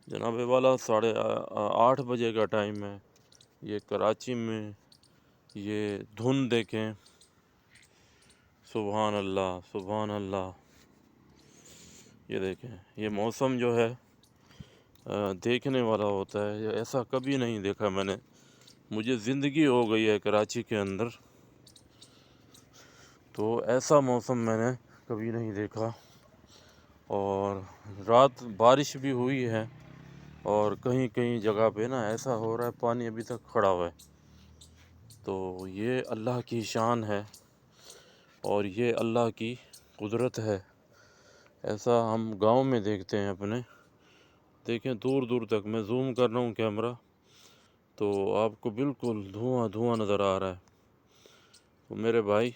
جناب والا 8:30 کا ٹائم ہے. یہ کراچی میں یہ دھند دیکھیں. سبحان اللہ سبحان اللہ. یہ دیکھیں یہ موسم جو ہے دیکھنے والا ہوتا ہے. یہ ایسا کبھی نہیں دیکھا میں نے. مجھے زندگی ہو گئی ہے کراچی کے اندر، تو ایسا موسم میں نے کبھی نہیں دیکھا. اور رات بارش بھی ہوئی ہے، اور کہیں کہیں جگہ پہ نا ایسا ہو رہا ہے پانی ابھی تک کھڑا ہوا ہے. تو یہ اللہ کی شان ہے اور یہ اللہ کی قدرت ہے. ایسا ہم گاؤں میں دیکھتے ہیں اپنے. دیکھیں دور دور تک میں زوم کر رہا ہوں کیمرہ، تو آپ کو بالکل دھواں دھواں نظر آ رہا ہے. تو میرے بھائی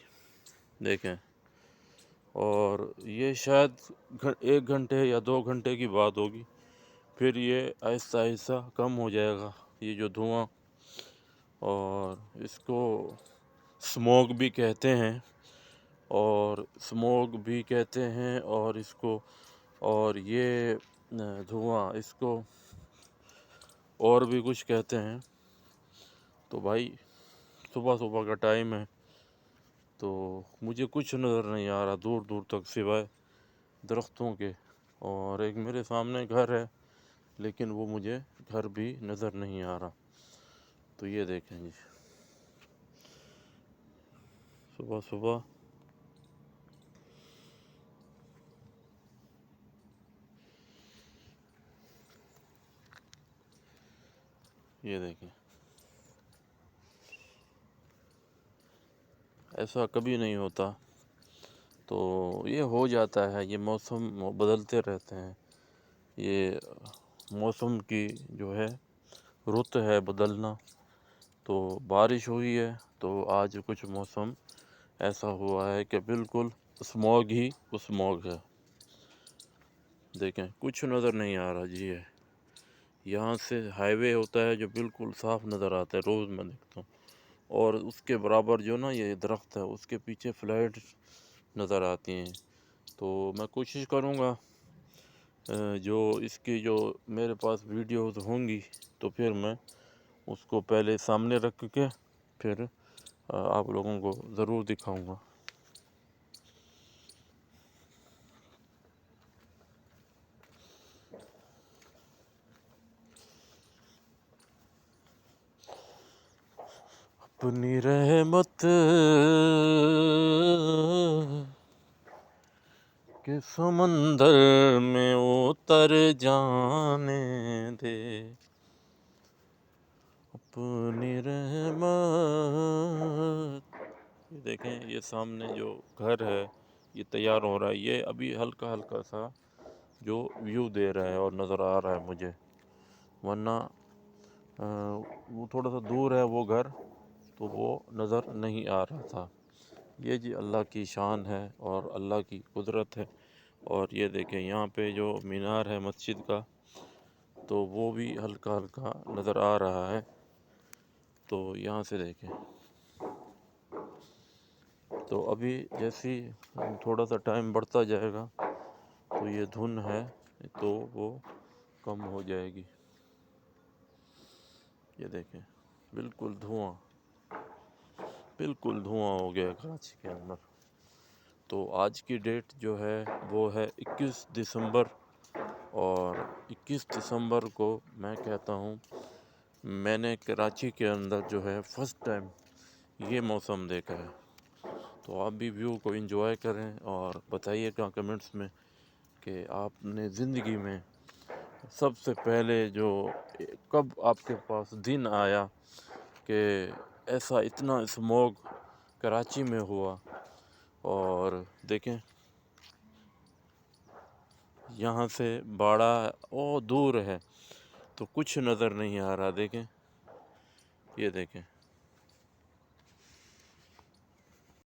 دیکھیں، اور یہ شاید 1 گھنٹے یا 2 گھنٹے کی بات ہوگی، پھر یہ آہستہ آہستہ کم ہو جائے گا یہ جو دھواں. اور اس کو اسموگ بھی کہتے ہیں، اور اس کو اور یہ دھواں اس کو اور بھی کچھ کہتے ہیں. تو بھائی صبح صبح کا ٹائم ہے، تو مجھے کچھ نظر نہیں آ رہا دور دور تک سوائے درختوں کے. اور ایک میرے سامنے گھر ہے، لیکن وہ مجھے گھر بھی نظر نہیں آ رہا. تو یہ دیکھیں جی صبح صبح یہ دیکھیں، ایسا کبھی نہیں ہوتا. تو یہ ہو جاتا ہے، یہ موسم بدلتے رہتے ہیں. یہ موسم کی جو ہے رت ہے بدلنا. تو بارش ہوئی ہے تو آج کچھ موسم ایسا ہوا ہے کہ بالکل اسموگ ہی اسموگ ہے. دیکھیں کچھ نظر نہیں آ رہا جی. یہاں سے ہائی وے ہوتا ہے جو بالکل صاف نظر آتا ہے، روز میں دیکھتا ہوں. اور اس کے برابر جو نا یہ درخت ہے، اس کے پیچھے فلائٹ نظر آتی ہیں. تو میں کوشش کروں گا جو اس کی جو میرے پاس ویڈیوز ہوں گی، تو پھر میں اس کو پہلے سامنے رکھ کے پھر آپ لوگوں کو ضرور دکھاؤں گا. اپنی رحمت کے سمندر میں اتر جانے دے، اپنی رحمت. یہ دیکھیں یہ سامنے جو گھر ہے یہ تیار ہو رہا ہے. یہ ابھی ہلکا ہلکا سا جو ویو دے رہا ہے اور نظر آ رہا ہے مجھے، ورنہ وہ تھوڑا سا دور ہے وہ گھر، تو وہ نظر نہیں آ رہا تھا. یہ جی اللہ کی شان ہے اور اللہ کی قدرت ہے. اور یہ دیکھیں یہاں پہ جو مینار ہے مسجد کا، تو وہ بھی ہلکا ہلکا نظر آ رہا ہے. تو یہاں سے دیکھیں، تو ابھی جیسی تھوڑا سا ٹائم بڑھتا جائے گا تو یہ دھن ہے تو وہ کم ہو جائے گی. یہ دیکھیں بالکل دھواں، بالکل دھواں ہو گیا کراچی کے اندر. تو آج کی ڈیٹ جو ہے وہ ہے 21 دسمبر. اور 21 دسمبر کو میں کہتا ہوں میں نے کراچی کے اندر جو ہے فرسٹ ٹائم یہ موسم دیکھا ہے. تو آپ بھی ویو کو انجوائے کریں اور بتائیے گا کمنٹس میں کہ آپ نے زندگی میں سب سے پہلے جو کب آپ کے پاس دن آیا کہ ایسا اتنا اسموگ کراچی میں ہوا. اور دیکھیں یہاں سے باڑہ دور ہے تو کچھ نظر نہیں آ رہا. دیکھیں یہ دیکھیں